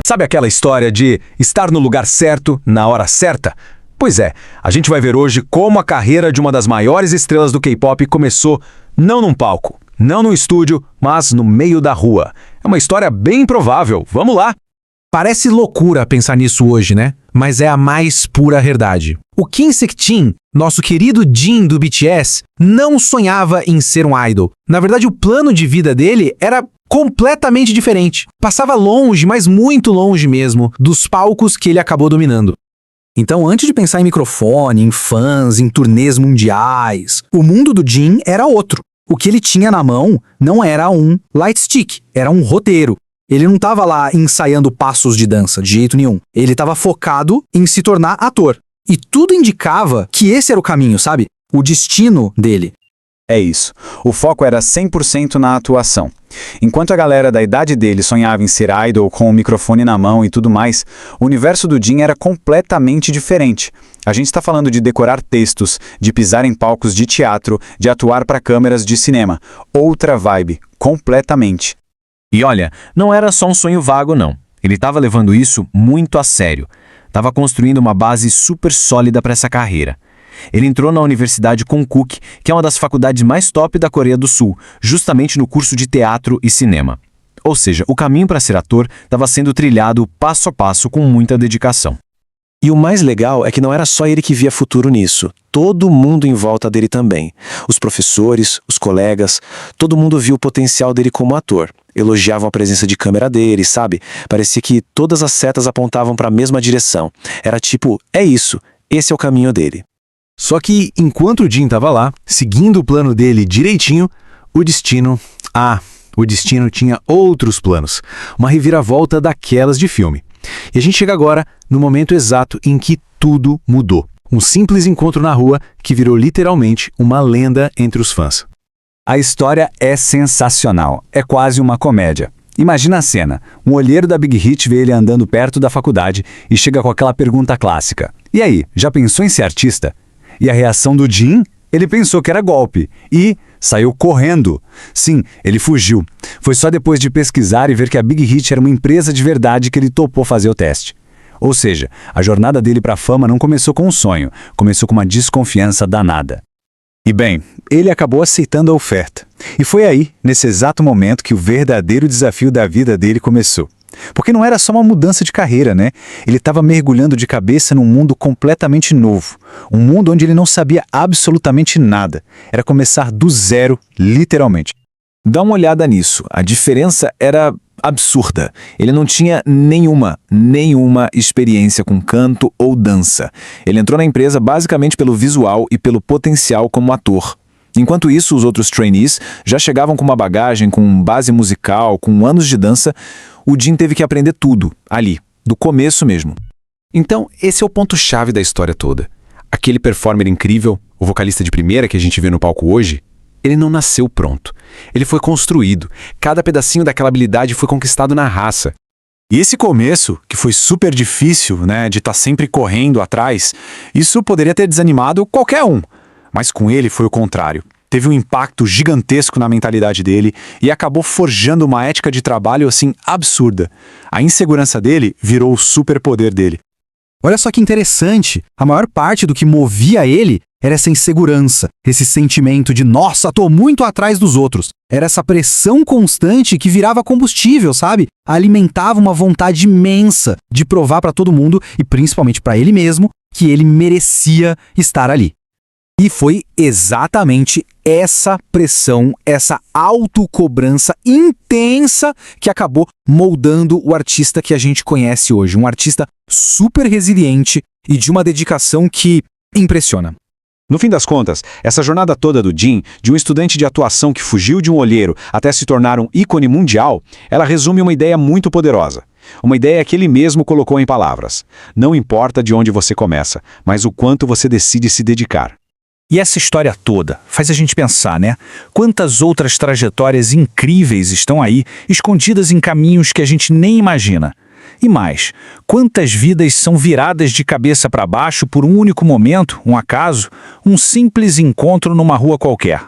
Sabe aquela história de estar no lugar certo, na hora certa? Pois é, a gente vai ver hoje como a carreira de uma das maiores estrelas do K-pop começou não num palco, não num estúdio, mas no meio da rua. É uma história bem improvável, vamos lá! Parece loucura pensar nisso hoje, né? Mas é a mais pura verdade. O Kim Seok-jin, nosso querido Jin do BTS, não sonhava em ser um idol. Na verdade, o plano de vida dele era completamente diferente. Passava longe, mas muito longe mesmo, dos palcos que ele acabou dominando. Então, antes de pensar em microfone, em fãs, em turnês mundiais, o mundo do Jin era outro. O que ele tinha na mão não era um light stick, era um roteiro. Ele não estava lá ensaiando passos de dança, de jeito nenhum. Ele estava focado em se tornar ator. E tudo indicava que esse era o caminho, sabe? O destino dele. É isso. O foco era 100% na atuação. Enquanto a galera da idade dele sonhava em ser idol com o microfone na mão e tudo mais, o universo do Jin era completamente diferente. A gente está falando de decorar textos, de pisar em palcos de teatro, de atuar para câmeras de cinema. Outra vibe, completamente. E olha, não era só um sonho vago, não. Ele estava levando isso muito a sério. Estava construindo uma base super sólida para essa carreira. Ele entrou na Universidade Konkuk, que é uma das faculdades mais top da Coreia do Sul, justamente no curso de teatro e cinema. Ou seja, o caminho para ser ator estava sendo trilhado passo a passo com muita dedicação. E o mais legal é que não era só ele que via futuro nisso. Todo mundo em volta dele também. Os professores, os colegas, todo mundo viu o potencial dele como ator. Elogiavam a presença de câmera dele, sabe? Parecia que todas as setas apontavam para a mesma direção. Era tipo, é isso, esse é o caminho dele. Só que, enquanto o Jin estava lá, seguindo o plano dele direitinho, o destino tinha outros planos. Uma reviravolta daquelas de filme. E a gente chega agora no momento exato em que tudo mudou. Um simples encontro na rua que virou literalmente uma lenda entre os fãs. A história é sensacional, é quase uma comédia. Imagina a cena, um olheiro da Big Hit vê ele andando perto da faculdade e chega com aquela pergunta clássica. E aí, já pensou em ser artista? E a reação do Jin? Ele pensou que era golpe e saiu correndo. Sim, ele fugiu. Foi só depois de pesquisar e ver que a Big Hit era uma empresa de verdade que ele topou fazer o teste. Ou seja, a jornada dele para a fama não começou com um sonho, começou com uma desconfiança danada. E bem, ele acabou aceitando a oferta. E foi aí, nesse exato momento, que o verdadeiro desafio da vida dele começou. Porque não era só uma mudança de carreira, né? Ele estava mergulhando de cabeça num mundo completamente novo. Um mundo onde ele não sabia absolutamente nada. Era começar do zero, literalmente. Dá uma olhada nisso. A diferença era absurda. Ele não tinha nenhuma experiência com canto ou dança. Ele entrou na empresa basicamente pelo visual e pelo potencial como ator. Enquanto isso, os outros trainees já chegavam com uma bagagem, com base musical, com anos de dança. O Jin teve que aprender tudo, ali, do começo mesmo. Então, esse é o ponto-chave da história toda. Aquele performer incrível, o vocalista de primeira que a gente vê no palco hoje, ele não nasceu pronto. Ele foi construído. Cada pedacinho daquela habilidade foi conquistado na raça. E esse começo, que foi super difícil, né, de estar sempre correndo atrás, isso poderia ter desanimado qualquer um. Mas com ele foi o contrário. Teve um impacto gigantesco na mentalidade dele e acabou forjando uma ética de trabalho assim absurda. A insegurança dele virou o superpoder dele. Olha só que interessante, a maior parte do que movia ele era essa insegurança, esse sentimento de nossa, tô muito atrás dos outros. Era essa pressão constante que virava combustível, sabe? Alimentava uma vontade imensa de provar para todo mundo e principalmente para ele mesmo que ele merecia estar ali. E foi exatamente essa pressão, essa autocobrança intensa que acabou moldando o artista que a gente conhece hoje. Um artista super resiliente e de uma dedicação que impressiona. No fim das contas, essa jornada toda do Jin, de um estudante de atuação que fugiu de um olheiro até se tornar um ícone mundial, ela resume uma ideia muito poderosa. Uma ideia que ele mesmo colocou em palavras. Não importa de onde você começa, mas o quanto você decide se dedicar. E essa história toda faz a gente pensar, né? Quantas outras trajetórias incríveis estão aí, escondidas em caminhos que a gente nem imagina. E mais, quantas vidas são viradas de cabeça para baixo por um único momento, um acaso, um simples encontro numa rua qualquer.